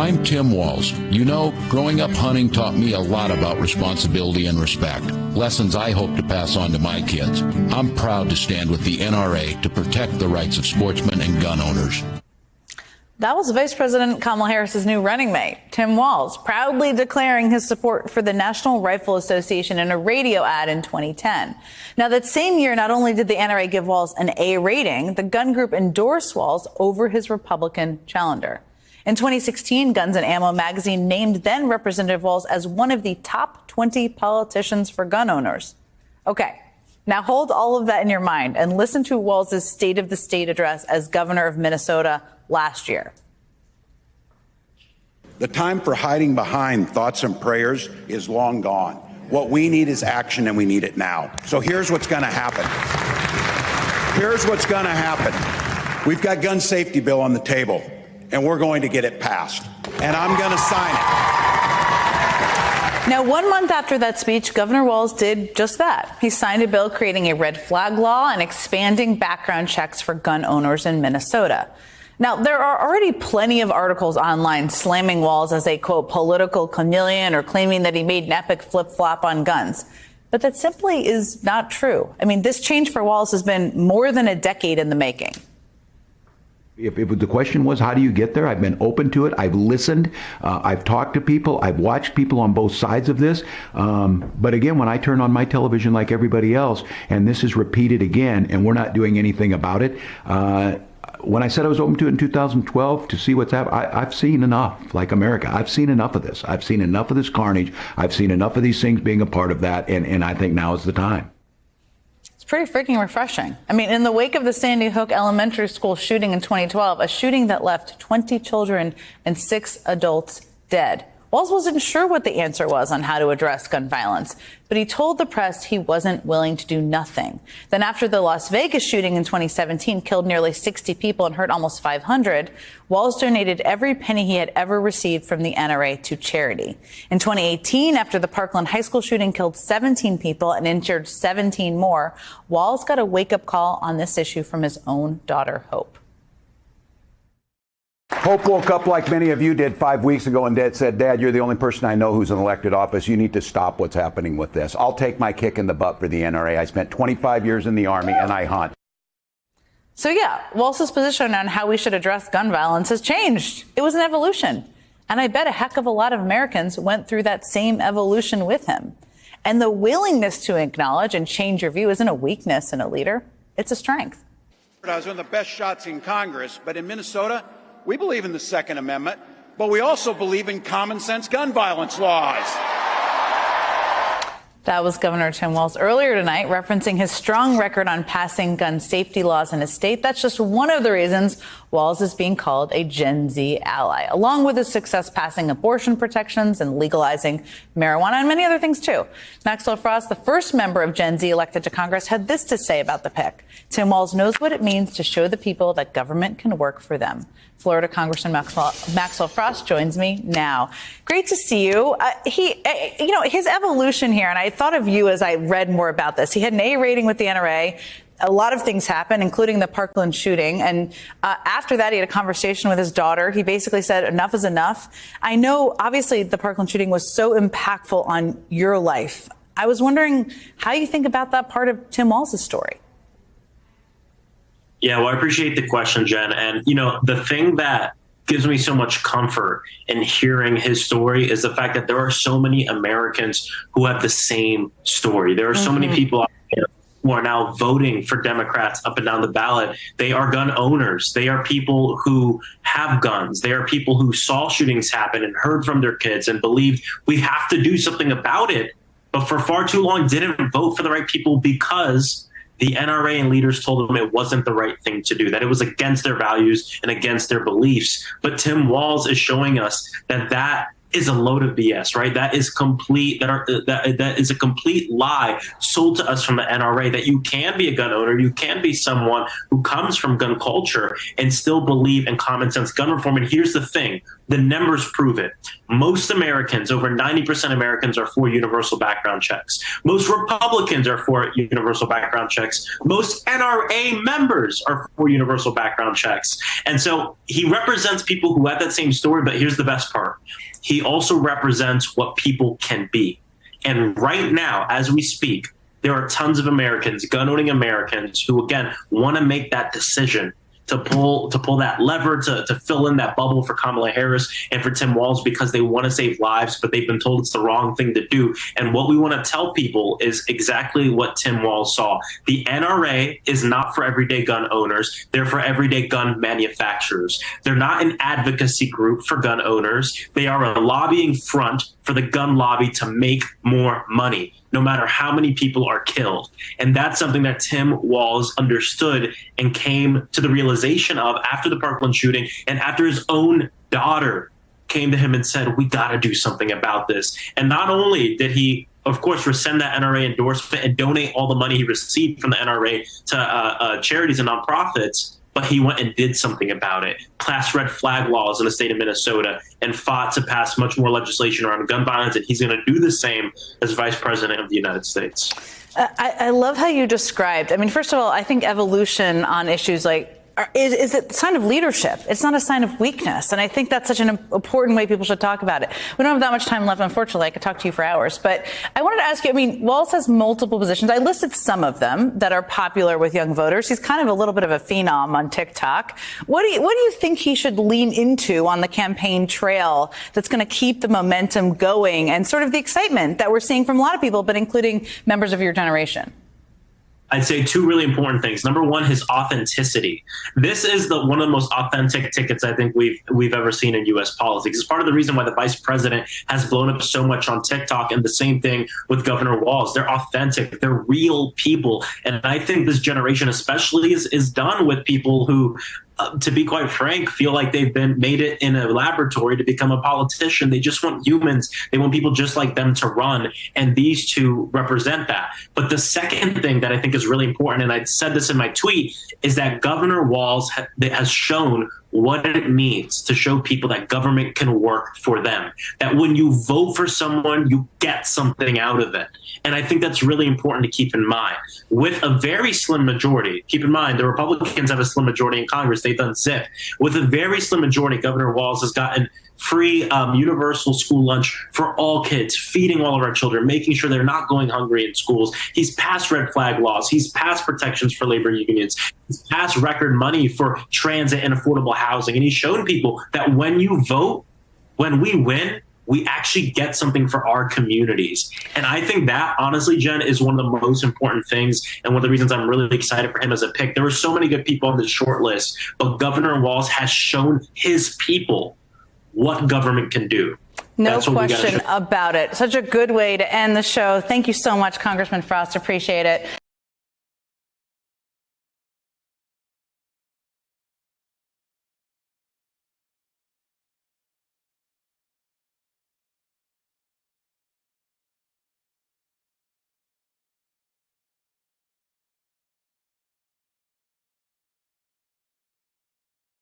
I'm Tim Walz. You know, growing up hunting taught me a lot about responsibility and respect, lessons I hope to pass on to my kids. I'm proud to stand with the NRA to protect the rights of sportsmen and gun owners. That was Vice President Kamala Harris's new running mate, Tim Walz, proudly declaring his support for the National Rifle Association in a radio ad in 2010. Now, that same year, not only did the NRA give Walz an A rating, the gun group endorsed Walz over his Republican challenger. In 2016, Guns and Ammo magazine named then Representative Walz as one of the top 20 politicians for gun owners. Okay, now hold all of that in your mind and listen to Walz's State of the State address as governor of Minnesota last year. The time for hiding behind thoughts and prayers is long gone. What we need is action, and we need it now. So here's what's going to happen. Here's what's going to happen. We've got gun safety bill on the table, and we're going to get it passed, and I'm going to sign it. Now, 1 month after that speech, Governor Walz did just that. He signed a bill creating a red flag law and expanding background checks for gun owners in Minnesota. Now, there are already plenty of articles online slamming Walz as a, quote, political chameleon or claiming that he made an epic flip-flop on guns. But that simply is not true. I mean, this change for Walz has been more than a decade in the making. If the question was, how do you get there? I've been open to it. I've listened. I've talked to people. I've watched people on both sides of this. But again, when I turn on my television like everybody else, and this is repeated again, and we're not doing anything about it, when I said I was open to it in 2012 to see what's happening, I've seen enough, like America. I've seen enough of this. I've seen enough of this carnage. I've seen enough of these things being a part of that, and I think now is the time. It's pretty freaking refreshing. I mean, in the wake of the Sandy Hook Elementary School shooting in 2012, a shooting that left 20 children and 6 adults dead, Walz wasn't sure what the answer was on how to address gun violence, but he told the press he wasn't willing to do nothing. Then after the Las Vegas shooting in 2017 killed nearly 60 people and hurt almost 500, Walz donated every penny he had ever received from the NRA to charity. In 2018, after the Parkland High School shooting killed 17 people and injured 17 more, Walz got a wake-up call on this issue from his own daughter, Hope. Hope woke up like many of you did 5 weeks ago and said, Dad, you're the only person I know who's in elected office. You need to stop what's happening with this. I'll take my kick in the butt for the NRA. I spent 25 years in the Army, and I hunt. So, yeah, Walz's position on how we should address gun violence has changed. It was an evolution. And I bet a heck of a lot of Americans went through that same evolution with him. And the willingness to acknowledge and change your view isn't a weakness in a leader. It's a strength. I was one of the best shots in Congress, but in Minnesota, we believe in the Second Amendment, but we also believe in common sense gun violence laws. That was Governor Tim Walz earlier tonight, referencing his strong record on passing gun safety laws in his state. That's just one of the reasons Walz is being called a Gen Z ally, along with his success passing abortion protections and legalizing marijuana and many other things, too. Maxwell Frost, the first member of Gen Z elected to Congress, had this to say about the pick. Tim Walz knows what it means to show the people that government can work for them. Florida Congressman Maxwell Frost joins me now. Great to see you. His evolution here, and I thought of you as I read more about this. He had an A rating with the NRA. A lot of things happened, including the Parkland shooting. And after that, he had a conversation with his daughter. He basically said, enough is enough. I know, obviously, the Parkland shooting was so impactful on your life. I was wondering how you think about that part of Tim Walz's story. Yeah, well, I appreciate the question, Jen. And, the thing that gives me so much comfort in hearing his story is the fact that there are so many Americans who have the same story. There are so many people out there who are now voting for Democrats up and down the ballot. They are gun owners. They are people who have guns. They are people who saw shootings happen and heard from their kids and believed we have to do something about it, but for far too long didn't vote for the right people because the NRA and leaders told them it wasn't the right thing to do, that it was against their values and against their beliefs. But Tim Walz is showing us that is a load of BS, right? That is complete. That is a complete lie sold to us from the NRA, that you can be a gun owner, you can be someone who comes from gun culture and still believe in common sense gun reform. And here's the thing. The numbers prove it. Most Americans, over 90% Americans, are for universal background checks. Most Republicans are for universal background checks. Most NRA members are for universal background checks. And so he represents people who have that same story, but here's the best part. He also represents what people can be. And right now, as we speak, there are tons of Americans, gun-owning Americans, who, again, want to make that decision to pull that lever to fill in that bubble for Kamala Harris and for Tim Walz, because they want to save lives, but they've been told it's the wrong thing to do. And what we want to tell people is exactly what Tim Walz saw. The NRA is not for everyday gun owners. They're for everyday gun manufacturers. They're not an advocacy group for gun owners. They are a lobbying front for the gun lobby to make more money, no matter how many people are killed. And that's something that Tim Walz understood and came to the realization of after the Parkland shooting and after his own daughter came to him and said, we got to do something about this. And not only did he, of course, rescind that NRA endorsement and donate all the money he received from the NRA to charities and nonprofits, but he went and did something about it, passed red flag laws in the state of Minnesota, and fought to pass much more legislation around gun violence. And he's going to do the same as Vice President of the United States. I love how you described. I mean, first of all, I think evolution on issues like is a sign of leadership. It's not a sign of weakness. And I think that's such an important way people should talk about it. We don't have that much time left, unfortunately. I could talk to you for hours. But I wanted to ask you, I mean, Walz has multiple positions. I listed some of them that are popular with young voters. He's kind of a little bit of a phenom on TikTok. What do you think he should lean into on the campaign trail that's going to keep the momentum going and sort of the excitement that we're seeing from a lot of people, but including members of your generation? I'd say two really important things. Number one, his authenticity. This is one of the most authentic tickets I think we've ever seen in U.S. politics. It's part of the reason why the vice president has blown up so much on TikTok, and the same thing with Governor Walz. They're authentic. They're real people. And I think this generation especially is done with people who, to be quite frank, feel like they've been made it in a laboratory to become a politician. They just want humans. They want people just like them to run. And these two represent that. But the second thing that I think is really important, and I said this in my tweet, is that Governor Walz has shown what it means to show people that government can work for them, that when you vote for someone, you get something out of it. And I think that's really important to keep in mind. With a very slim majority, keep in mind, the Republicans have a slim majority in Congress. They've done zip. With a very slim majority, Governor Walz has gotten free universal school lunch for all kids, feeding all of our children, making sure they're not going hungry in schools. He's passed red flag laws. He's passed protections for labor unions. He's passed record money for transit and affordable housing. And he's shown people that when you vote, when we win, we actually get something for our communities. And I think that, honestly, Jen, is one of the most important things and one of the reasons I'm really excited for him as a pick. There were so many good people on this short list, but Governor Walz has shown his people what government can do. No question about it. Such a good way to end the show. Thank you so much, Congressman Frost. Appreciate it.